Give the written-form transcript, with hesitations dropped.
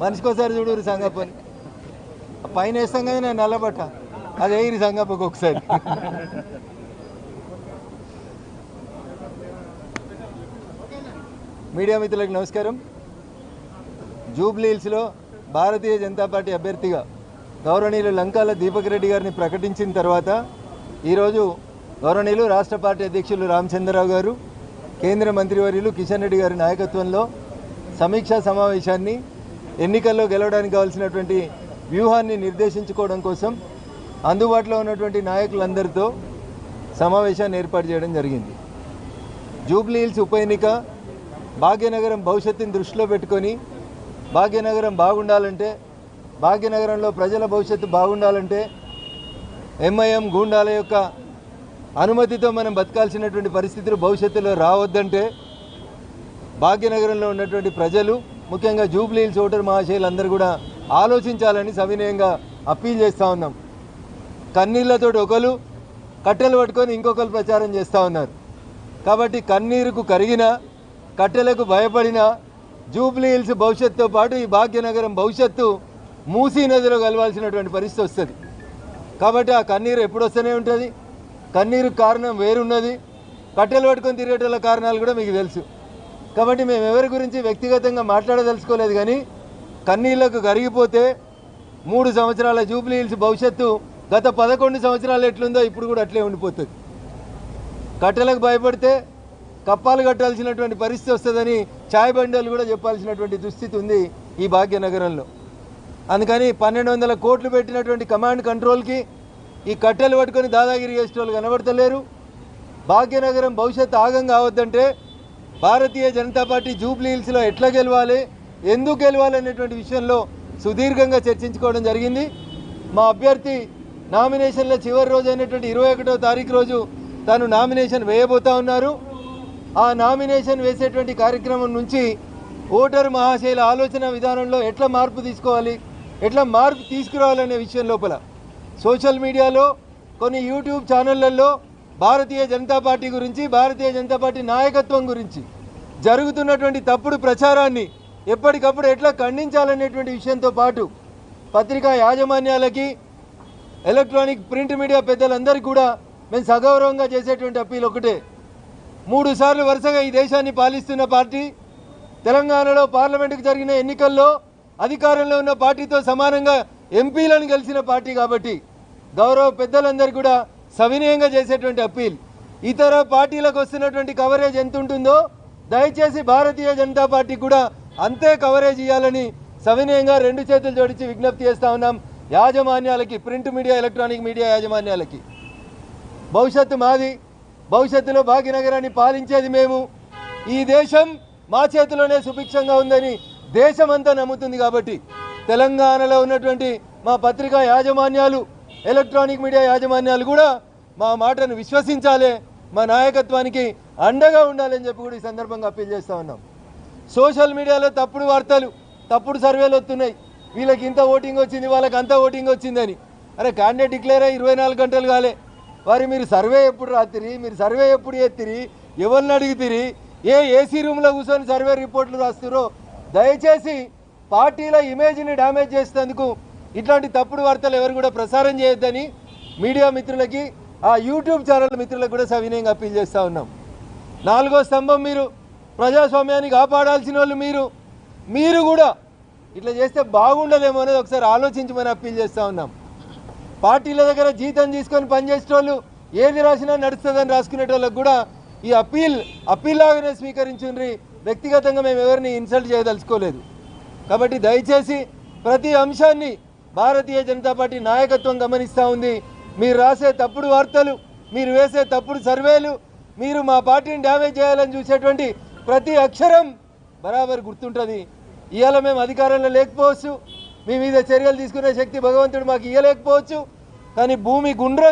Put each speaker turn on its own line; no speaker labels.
మనిషికోసారి చూడరు సంగప్పని పైన వేస్తాం కదా నేను నల్లబట్ట అది ఎయిరి సంగప్పకు ఒకసారి. మీడియా మిత్రులకు నమస్కారం. జూబ్లీ హిల్స్లో భారతీయ జనతా పార్టీ అభ్యర్థిగా గౌరవనీయులు లంకాల దీపక్ రెడ్డి గారిని ప్రకటించిన తర్వాత ఈరోజు గౌరవనీయులు రాష్ట్ర పార్టీ అధ్యక్షులు రామచంద్రరావు గారు, కేంద్ర మంత్రివర్యులు కిషన్ రెడ్డి గారి నాయకత్వంలో సమీక్షా సమావేశాన్ని ఎన్నికల్లో గెలవడానికి కావాల్సినటువంటి వ్యూహాన్ని నిర్దేశించుకోవడం కోసం అందుబాటులో ఉన్నటువంటి నాయకులందరితో సమావేశాన్ని ఏర్పాటు చేయడం జరిగింది. జూబ్లీ హిల్స్ ఉప ఎన్నిక భాగ్యనగరం భవిష్యత్తుని దృష్టిలో పెట్టుకొని భాగ్యనగరం బాగుండాలంటే, భాగ్యనగరంలో ప్రజల భవిష్యత్తు బాగుండాలంటే ఎంఐఎం గూండాల యొక్క అనుమతితో మనం బతకాల్సినటువంటి పరిస్థితులు భవిష్యత్తులో రావద్దంటే భాగ్యనగరంలో ఉన్నటువంటి ప్రజలు, ముఖ్యంగా జూబ్లీ హిల్స్ ఓటర్ మహాశయులందరూ కూడా ఆలోచించాలని సవినయంగా అప్పీల్ చేస్తూ ఉన్నాం. కన్నీళ్లతోటి ఒకరు, కట్టెలు పట్టుకొని ఇంకొకరు ప్రచారం చేస్తూ ఉన్నారు. కాబట్టి కన్నీరుకు కరిగిన, కట్టెలకు భయపడిన జూబ్లీ హిల్స్ భవిష్యత్తుతో పాటు ఈ భాగ్యనగరం భవిష్యత్తు మూసీ నదిలో కలవాల్సినటువంటి పరిస్థితి వస్తుంది. కాబట్టి ఆ కన్నీరు ఎప్పుడు వస్తూనే ఉంటుంది. కన్నీరు కారణం వేరున్నది, కట్టెలు పట్టుకొని తిరిగేటోళ్ళ కారణాలు కూడా మీకు తెలుసు. కాబట్టి మేము ఎవరి గురించి వ్యక్తిగతంగా మాట్లాడదలుచుకోలేదు. కానీ కన్నీళ్లకు కరిగిపోతే 3 సంవత్సరాల జూబ్లీ హిల్స్ భవిష్యత్తు గత 11 సంవత్సరాలు ఎట్లుందో ఇప్పుడు కూడా అట్లే ఉండిపోతుంది. కట్టెలకు భయపడితే కప్పాలు కట్టాల్సినటువంటి పరిస్థితి వస్తుందని ఛాయ్ బండలు కూడా చెప్పాల్సినటువంటి దుస్థితి ఉంది ఈ భాగ్యనగరంలో. అందుకని 1200 కోట్లు పెట్టినటువంటి కమాండ్ కంట్రోల్కి ఈ కట్టెలు పట్టుకొని దాదాగిరి చేసేటోళ్ళు కనబడతలేరు. భాగ్యనగరం భవిష్యత్తు ఆగం కావద్దంటే భారతీయ జనతా పార్టీ జూబ్లీ హిల్స్లో ఎట్లా గెలవాలి, ఎందుకు గెలవాలి అనేటువంటి విషయంలో సుదీర్ఘంగా చర్చించుకోవడం జరిగింది. మా అభ్యర్థి నామినేషన్ల చివరి రోజు అయినటువంటి 21వ తారీఖు రోజు తాను నామినేషన్ వేయబోతా ఉన్నారు. ఆ నామినేషన్ వేసేటువంటి కార్యక్రమం నుంచి ఓటరు మహాశయుల ఆలోచన విధానంలో ఎట్లా మార్పు తీసుకోవాలి, ఎట్లా మార్పు తీసుకురావాలనే విషయం లోపల సోషల్ మీడియాలో, కొన్ని యూట్యూబ్ ఛానళ్లలో భారతీయ జనతా పార్టీ గురించి, భారతీయ జనతా పార్టీ నాయకత్వం గురించి జరుగుతున్నటువంటి తప్పుడు ప్రచారాన్ని ఎప్పటికప్పుడు ఎట్లా ఖండించాలనేటువంటి విషయంతో పాటు పత్రికా యాజమాన్యాలకి, ఎలక్ట్రానిక్ ప్రింట్ మీడియా పెద్దలందరికీ కూడా మేము సగౌరవంగా చేసేటువంటి అప్పీల్ ఒకటే. 3 సార్లు వరుసగా ఈ దేశాన్ని పాలిస్తున్న పార్టీ, తెలంగాణలో పార్లమెంటుకు జరిగిన ఎన్నికల్లో అధికారంలో ఉన్న పార్టీతో సమానంగా ఎంపీలను గెలిచిన పార్టీ కాబట్టి గౌరవ పెద్దలందరూ కూడా సవినయంగా చేసేటువంటి అప్పీల్, ఇతర పార్టీలకు వస్తున్నటువంటి కవరేజ్ ఎంత ఉంటుందో దయచేసి భారతీయ జనతా పార్టీ కూడా అంతే కవరేజ్ ఇవ్వాలని సవినయంగా 2 చేతులు జోడించి విజ్ఞప్తి చేస్తూ ఉన్నాం యాజమాన్యాలకి, ప్రింట్ మీడియా, ఎలక్ట్రానిక్ మీడియా యాజమాన్యాలకి. భవిష్యత్తు మాది, భవిష్యత్తులో భాగ్యనగరాన్ని పాలించేది మేము. ఈ దేశం మా చేతిలోనే సుభిక్షంగా ఉందని దేశమంతా నమ్ముతుంది. కాబట్టి తెలంగాణలో ఉన్నటువంటి మా పత్రికా యాజమాన్యాలు, ఎలక్ట్రానిక్ మీడియా యాజమాన్యాలు కూడా మా మాటను విశ్వసించాలి, మా నాయకత్వానికి అండగా ఉండాలని చెప్పి కూడా ఈ సందర్భంగా అప్పీల్ చేస్తూ ఉన్నాం. సోషల్ మీడియాలో తప్పుడు వార్తలు, తప్పుడు సర్వేలు వస్తున్నాయి. వీళ్ళకి ఇంత ఓటింగ్ వచ్చింది, వాళ్ళకి అంత ఓటింగ్ వచ్చిందని. అరే క్యాండిడేట్ డిక్లేర్ అయ్యి 24 గంటలు కాలే. వారి మీరు సర్వే ఎప్పుడు రాత్రి, మీరు సర్వే ఎప్పుడు ఎత్తిరి, ఎవరిని అడిగితిరి, ఏసీ రూమ్లో కూర్చొని సర్వే రిపోర్ట్లు రాస్తురో దయచేసి పార్టీల ఇమేజ్ని డ్యామేజ్ చేసేందుకు ఇట్లాంటి తప్పుడు వార్తలు ఎవరు కూడా ప్రసారం చేయొద్దని మీడియా మిత్రులకి, ఆ యూట్యూబ్ ఛానల్ మిత్రులకు కూడా సవినయంగా అప్పీల్ చేస్తూ ఉన్నాం. 4వ స్తంభం మీరు, ప్రజాస్వామ్యాన్ని కాపాడాల్సిన వాళ్ళు మీరు కూడా ఇట్లా చేస్తే బాగుండదేమో అనేది ఒకసారి ఆలోచించమని అప్పీల్ చేస్తూ ఉన్నాం. పార్టీల దగ్గర జీతం తీసుకొని పనిచేసేటోళ్ళు ఏది రాసినా నడుస్తుందని రాసుకునేటోళ్ళకు కూడా ఈ అప్పీల్ లాగానే స్వీకరించుండ్రి. వ్యక్తిగతంగా మేము ఎవరిని ఇన్సల్ట్ చేయదలుచుకోలేదు. కాబట్టి దయచేసి ప్రతి అంశాన్ని భారతీయ జనతా పార్టీ నాయకత్వం గమనిస్తూ ఉంది. మీరు రాసే తప్పుడు వార్తలు, మీరు వేసే తప్పుడు సర్వేలు, మీరు మా పార్టీని డ్యామేజ్ చేయాలని చూసేటువంటి ప్రతి అక్షరం బరాబర్ గుర్తుంటుంది. ఇవాళ మేము అధికారంలో లేకపోవచ్చు, మీ మీద చర్యలు తీసుకునే శక్తి భగవంతుడు మాకు ఇవ్వలేకపోవచ్చు. కానీ భూమి గుండ్రంగా